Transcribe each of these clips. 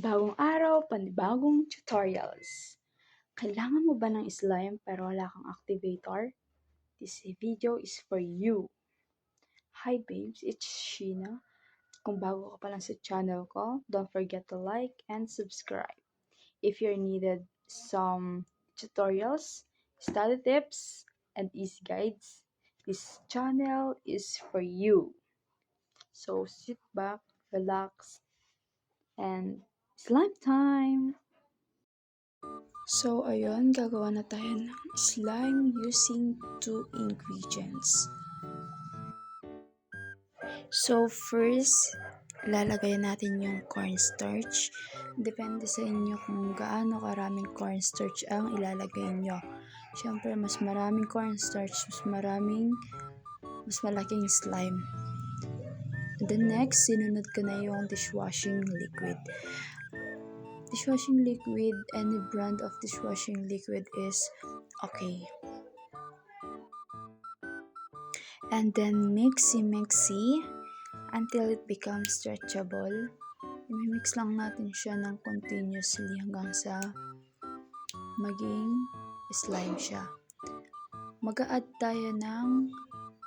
Panibagong araw, panibagong tutorials. Kailangan mo ba ng slime pero wala kang activator? This video is for you. Hi babes, it's Sheena. Kung bago ka pa lang sa channel ko, don't forget to like and subscribe. If you're needed some tutorials, study tips, and easy guides, this channel is for you. So sit back, relax, and slime time! So, ayun, gagawa na tayo ng slime using 2 ingredients. So, first, lalagay natin yung cornstarch. Depende sa inyo kung gaano karaming cornstarch ang ilalagay nyo. Siyempre, mas maraming cornstarch, mas malaking slime. Then next, sinunod ko na yung dishwashing liquid. Dishwashing liquid, any brand of dishwashing liquid is okay. And then mixy until it becomes stretchable. I-mix lang natin siya ng continuously hanggang sa maging slime siya. Mag-a-add tayo ng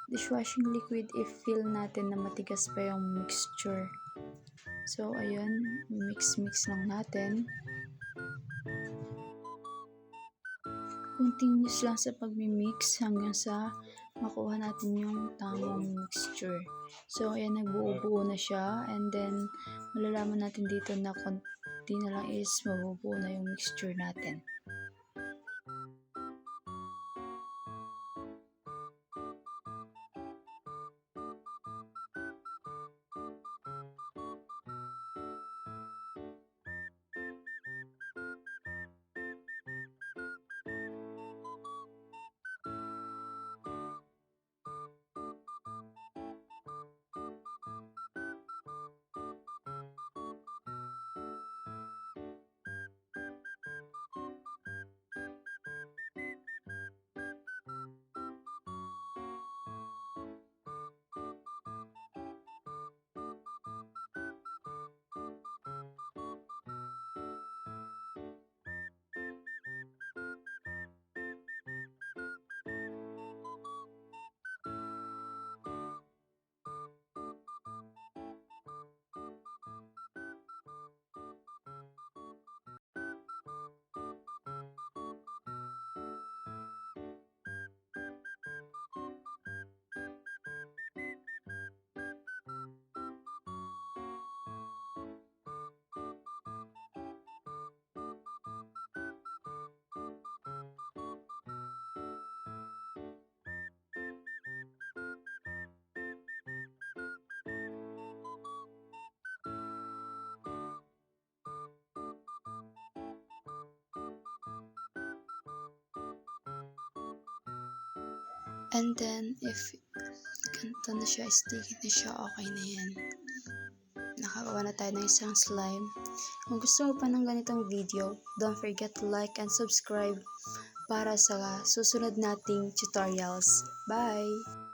dishwashing liquid if feel natin na matigas pa yung mixture. So, ayun, mix lang natin. Continuous lang sa pagmi-mix hanggang sa makuha natin yung tamang mixture. So, ayan, nagbuo-buo na siya. And then, malalaman natin dito na konti na lang is mabubuo na yung mixture natin. And then, if ganito na siya, sticky na siya, okay na yan. Nakagawa na tayo ng isang slime. Kung gusto mo pa ng ganitong video, don't forget to like and subscribe para sa susunod nating tutorials. Bye!